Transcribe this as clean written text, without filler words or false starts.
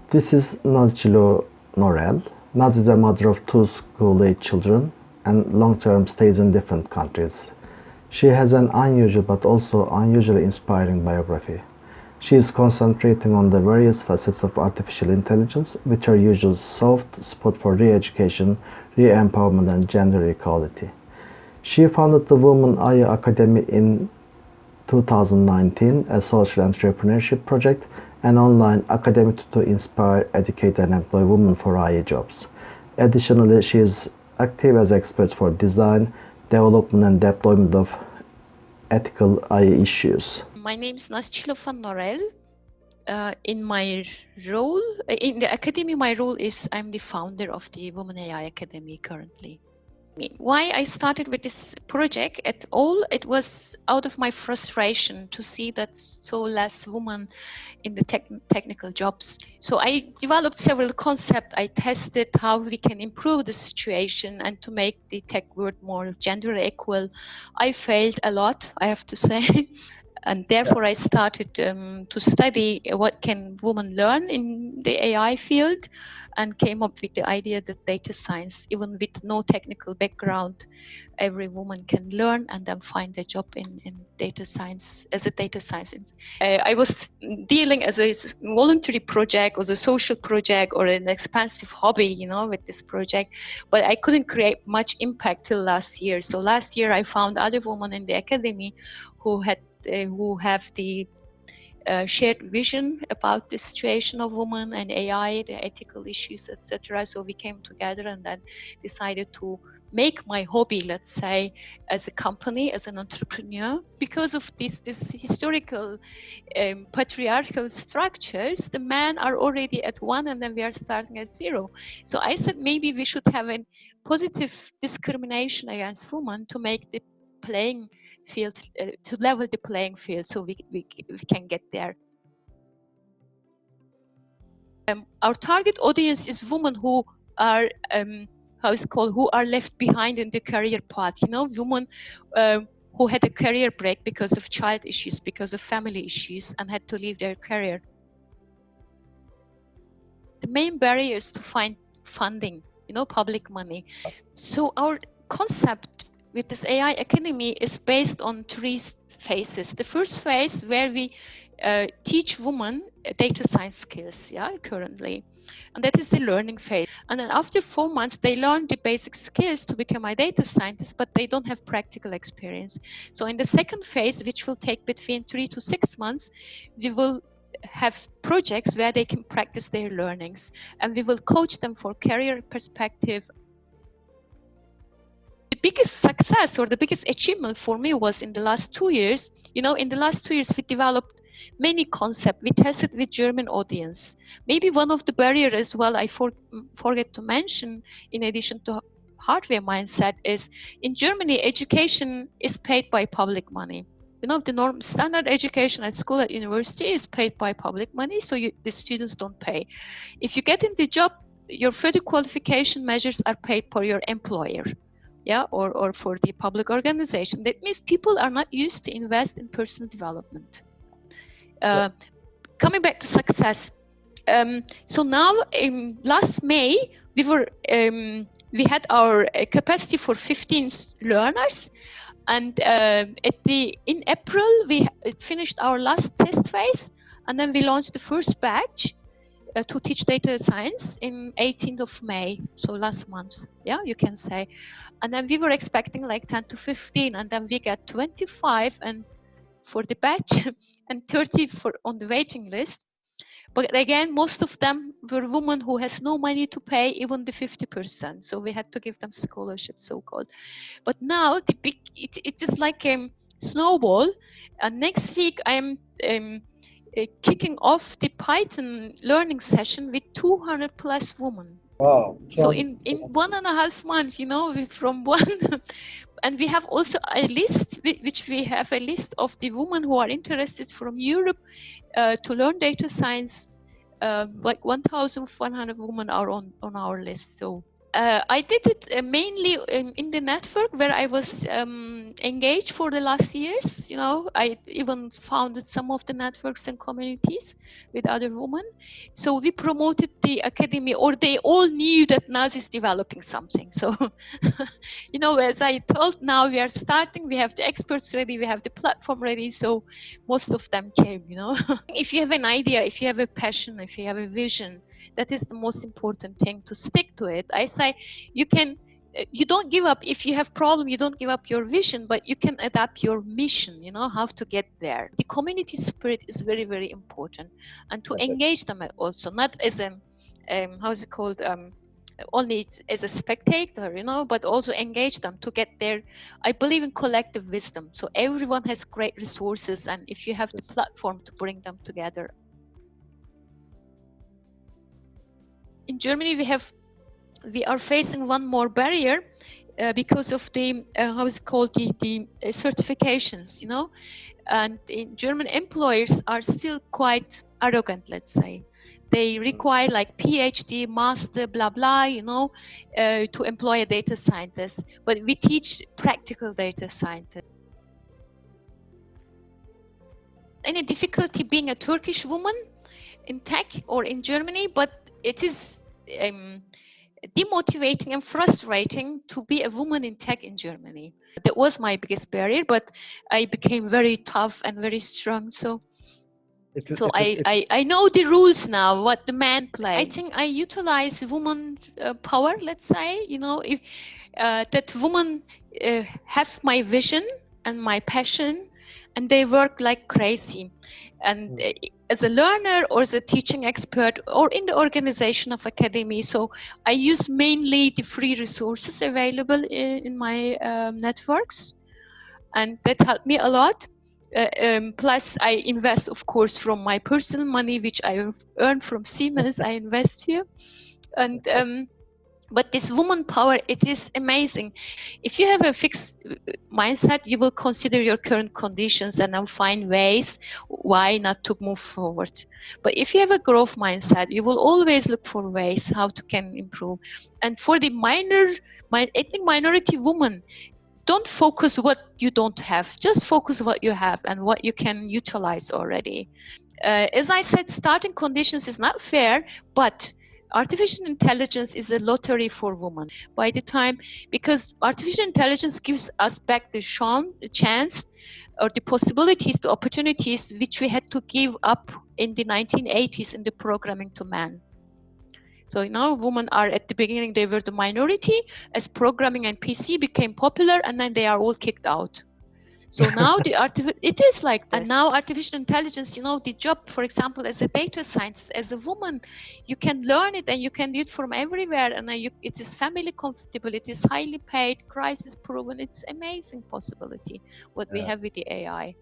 This is Naz Cilo Norel. Naz is a mother of two school-age children and long-term stays in different countries. She has an unusual but also unusually inspiring biography. She is concentrating on the various facets of artificial intelligence, with her usual soft spot for re-education, re-empowerment and gender equality. She founded the Women AI Academy in 2019, a social entrepreneurship project, an online academy to inspire, educate and employ women for AI jobs. Additionally, she is active as expert for design, development and deployment of ethical AI issues. My name is Naz Cilo van Norel. In my role in the academy, my role is I'm the founder of the Women AI Academy currently. Why I started with this project at all, it was out of my frustration to see that so less women in the technical jobs. So I developed several concepts. I tested how we can improve the situation and to make the tech world more gender equal. I failed a lot, I have to say. And therefore, I started to study what can women learn in the AI field, and came up with the idea that data science, even with no technical background, every woman can learn and then find a job in data science as a data scientist. I was dealing as a voluntary project or a social project or an expensive hobby, with this project, but I couldn't create much impact till last year. So last year, I found other women in the academy who have the shared vision about the situation of women and AI, the ethical issues, etc. So we came together and then decided to make my hobby, let's say, as a company, as an entrepreneur. Because of this historical patriarchal structures, the men are already at 1 and then we are starting at 0. So I said maybe we should have a positive discrimination against women to make the playing field, to level the playing field, so we can get there. Our target audience is women who are who are left behind in the career path. Women who had a career break because of child issues, because of family issues, and had to leave their career. The main barrier is to find funding, public money. So our concept with this AI Academy is based on 3 phases. The first phase where we teach women data science skills, currently. And that is the learning phase. And then after 4 months, they learn the basic skills to become a data scientist, but they don't have practical experience. So in the second phase, which will take between 3 to 6 months, we will have projects where they can practice their learnings, and we will coach them for career perspective. The biggest success or the biggest achievement for me was in the last 2 years. In the last 2 years, we developed many concepts. We tested with German audience. Maybe one of the barriers as well, I forget to mention, in addition to hardware mindset, is in Germany, education is paid by public money. The standard education at school, at university is paid by public money, so the students don't pay. If you get in the job, your further qualification measures are paid for your employer, or for the public organization. That means people are not used to invest in personal development. Coming back to success. So now, last May, we had our capacity for 15 learners. And in April, we finished our last test phase, and then we launched the first batch to teach data science in 18th of May, so last month, you can say. And then we were expecting like 10 to 15, and then we got 25 and for the batch and 30 on the waiting list. But again, most of them were women who has no money to pay even the 50%. So we had to give them scholarships, so-called. But now it is like a snowball. And next week I'm kicking off the Python learning session with 200 plus women. Wow. So in 1.5 months, from one. And we have also a list, which we have a list of the women who are interested from Europe to learn data science. Like 1,100 women are on our list. So I did it mainly in the network, where I was engaged for the last years. You know, I even founded some of the networks and communities with other women. So we promoted the academy, or they all knew that Naz is developing something. So, you know, as I told, now we are starting, we have the experts ready, we have the platform ready. So most of them came, you know. If you have an idea, if you have a passion, if you have a vision, that is the most important thing, to stick to it. I say you don't give up. If you have problem, you don't give up your vision, but you can adapt your mission, you know, how to get there. The community spirit is very, very important, and to engage them also, not as a how is it called, only as a spectator, you know, but also engage them to get there. I believe in collective wisdom, so everyone has great resources, and if you have the platform to bring them together. In Germany, we are facing one more barrier because of the how is it called, the certifications, you know, and in German employers are still quite arrogant, let's say. They require like PhD, master, blah blah, you know, to employ a data scientist, but we teach practical data scientists. Any difficulty being a Turkish woman in tech or in Germany, but it is demotivating and frustrating to be a woman in tech in Germany. That was my biggest barrier, but I became very tough and very strong. So I know the rules now, what the man play. I think I utilize woman power, let's say, you know, if that women have my vision and my passion, and they work like crazy. And as a learner or as a teaching expert or in the organization of academy, so I use mainly the free resources available in my networks, and that helped me a lot. Plus I invest, of course, from my personal money, which I earn from Siemens. I invest here, and but this woman power, it is amazing. If you have a fixed mindset, you will consider your current conditions and then find ways why not to move forward. But if you have a growth mindset, you will always look for ways how to can improve. And for the ethnic minority woman, don't focus what you don't have, just focus what you have and what you can utilize already. As I said, starting conditions is not fair, but artificial intelligence is a lottery for women by the time, because artificial intelligence gives us back the chance or the possibilities, the opportunities which we had to give up in the 1980s in the programming to man. So now women are, at the beginning, they were the minority. As programming and PC became popular, and then they are all kicked out. So now it is like this. And now artificial intelligence, you know, the job, for example, as a data scientist, as a woman, you can learn it and you can do it from everywhere. And it is family comfortable, it is highly paid, crisis proven. It's amazing possibility what we have with the AI.